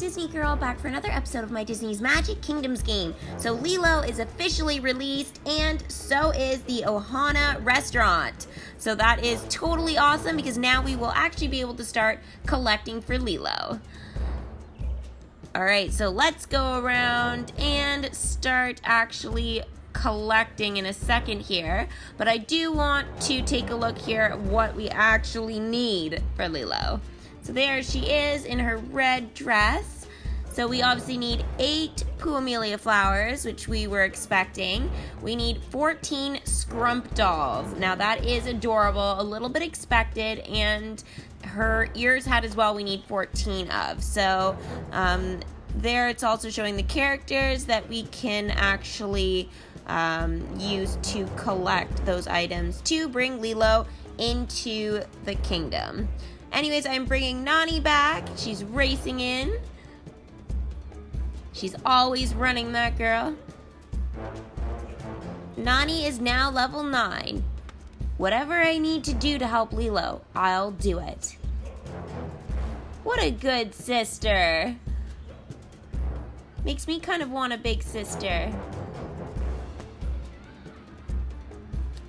Disney Girl, back for another episode of my Disney's Magic Kingdoms game. So Lilo is officially released, and so is the Ohana restaurant. So that is totally awesome, because now we will actually be able to start collecting for Lilo. Alright, so let's go around and start actually collecting in a second here. But I do want to take a look here at what we actually need for Lilo. So there she is in her red dress. So we obviously need 8 Puamelia flowers, which we were expecting. We need 14 Scrump dolls. Now that is adorable, a little bit expected, and her ears hat as well we need 14 of. So there it's also showing the characters that we can actually use to collect those items to bring Lilo into the kingdom. Anyways, I'm bringing Nani back. She's racing in. She's always running, that girl. Nani is now level 9. Whatever I need to do to help Lilo, I'll do it. What a good sister. Makes me kind of want a big sister.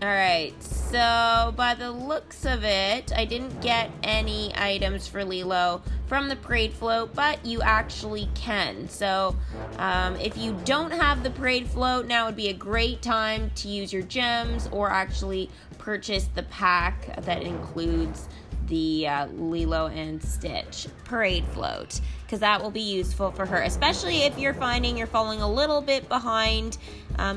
Alright, so by the looks of it, I didn't get any items for Lilo from the parade float, but you actually can. So if you don't have the parade float, now would be a great time to use your gems or actually purchase the pack that includes the Lilo and Stitch parade float, because that will be useful for her, especially if you're finding you're falling a little bit behind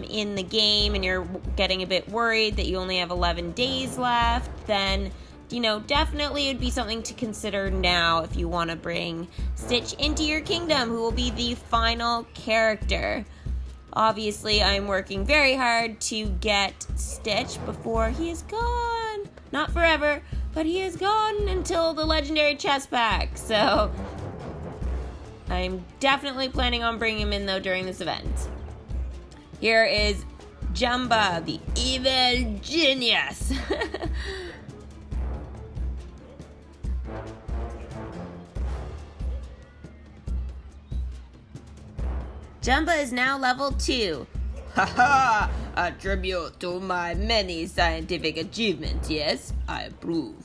in the game and you're getting a bit worried that you only have 11 days left. Then, you know, definitely it would be something to consider now if you want to bring Stitch into your kingdom, who will be the final character. Obviously, I'm working very hard to get Stitch before he is gone. Not forever, but he is gone until the legendary chest pack. So I'm definitely planning on bringing him in, though, during this event. Here is Jumba, the evil genius. Jumba is now level 2. Haha! A tribute to my many scientific achievements, yes? I approve.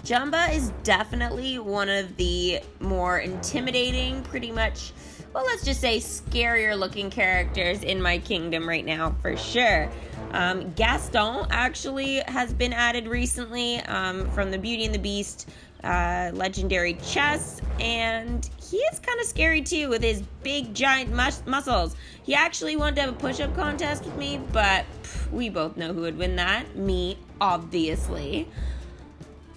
Jumba is definitely one of the more intimidating, pretty much, well, let's just say scarier looking characters in my kingdom right now, for sure. Gaston actually has been added recently from the Beauty and the Beast legendary chest, and he is kind of scary too with his big giant muscles. He actually wanted to have a push-up contest with me, but we both know who would win that. Me, obviously.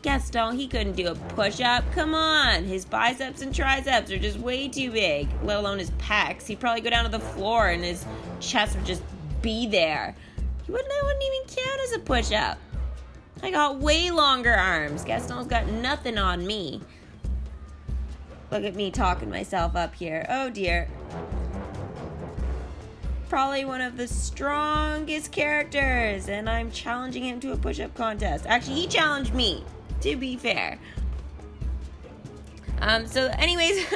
Gaston, he couldn't do a push-up. Come on, his biceps and triceps are just way too big, let alone his pecs. He'd probably go down to the floor and his chest would just be there. That wouldn't even count as a push-up. I got way longer arms. Gaston's got nothing on me. Look at me talking myself up here. Oh dear. Probably one of the strongest characters, and I'm challenging him to a push-up contest. Actually, he challenged me, to be fair. So anyways,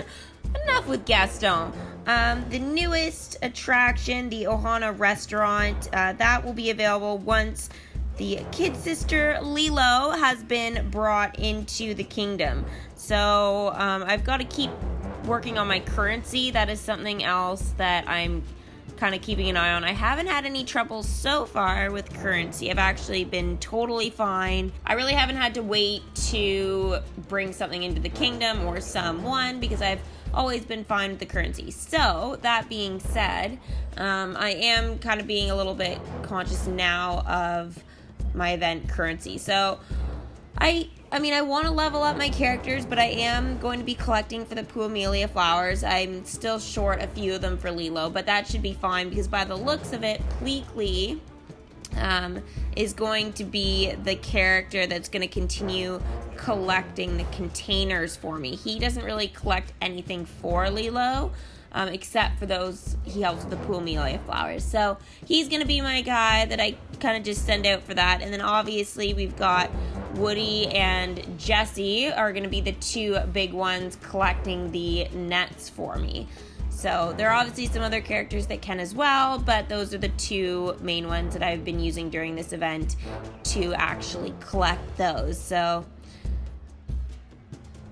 enough with Gaston. The newest attraction, the Ohana restaurant, that will be available once the kid sister Lilo has been brought into the kingdom. So I've got to keep working on my currency. That is something else that I'm kind of keeping an eye on. I haven't had any trouble so far with currency. I've actually been totally fine. I really haven't had to wait to bring something into the kingdom or someone, because I've always been fine with the currency. So that being said, I am kind of being a little bit conscious now of my event currency. So I mean, I want to level up my characters, but I am going to be collecting for the Puamelia flowers. I'm still short a few of them for Lilo, but that should be fine, because by the looks of it, Pleakley is going to be the character that's going to continue collecting the containers for me. He doesn't really collect anything for Lilo, except for those he helps with the Puamelia flowers. So he's going to be my guy that I kind of just send out for that. And then obviously we've got Woody and Jessie are going to be the two big ones collecting the nets for me. So there are obviously some other characters that can as well, but those are the two main ones that I've been using during this event to actually collect those. So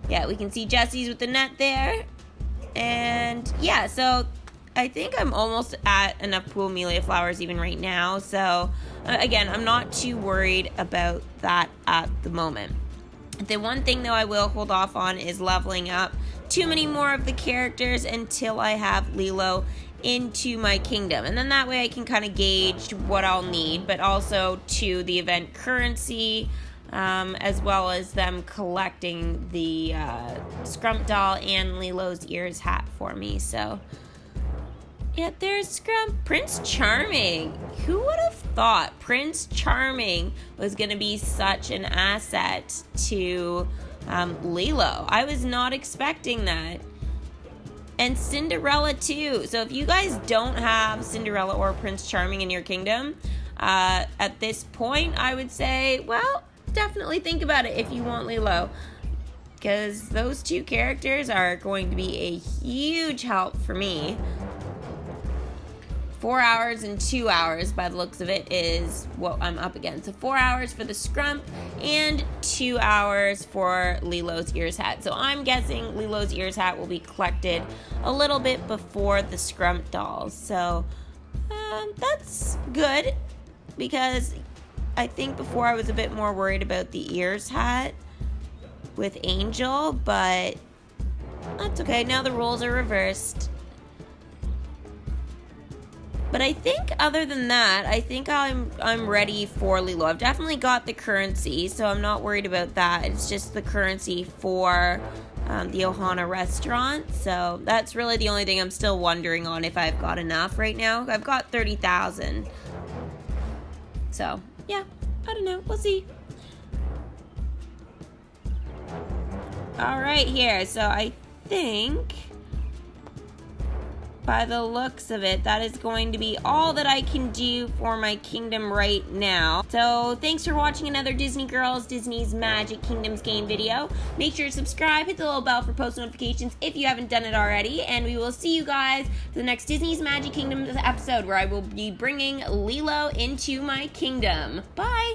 yeah, we can see Jessie's with the net there. And yeah, so I think I'm almost at enough Pool Amelia flowers even right now. So again, I'm not too worried about that at the moment. The one thing though I will hold off on is leveling up too many more of the characters until I have Lilo into my kingdom. And then that way I can kind of gauge what I'll need, but also to the event currency, as well as them collecting the Scrump doll and Lilo's ears hat for me. So yeah, there's Scrump. Prince Charming. Who would have thought Prince Charming was going to be such an asset to Lilo? I was not expecting that. And Cinderella too. So if you guys don't have Cinderella or Prince Charming in your kingdom, at this point, I would say, well, definitely think about it if you want Lilo. Because those two characters are going to be a huge help for me. 4 hours and 2 hours, by the looks of it, is what I'm up against. So 4 hours for the Scrump and 2 hours for Lilo's ears hat. So I'm guessing Lilo's ears hat will be collected a little bit before the Scrump dolls. So that's good, because I think before I was a bit more worried about the ears hat with Angel, but that's okay. Now the roles are reversed. But I think other than that, I think I'm ready for Lilo. I've definitely got the currency, so I'm not worried about that. It's just the currency for the Ohana restaurant. So that's really the only thing I'm still wondering on if I've got enough right now. I've got 30,000. So, yeah, I don't know. We'll see. All right, here. So I think, by the looks of it, that is going to be all that I can do for my kingdom right now. So thanks for watching another Disney Girls Disney's Magic Kingdoms game video. Make sure to subscribe, hit the little bell for post notifications if you haven't done it already, and we will see you guys for the next Disney's Magic Kingdoms episode, where I will be bringing Lilo into my kingdom. Bye!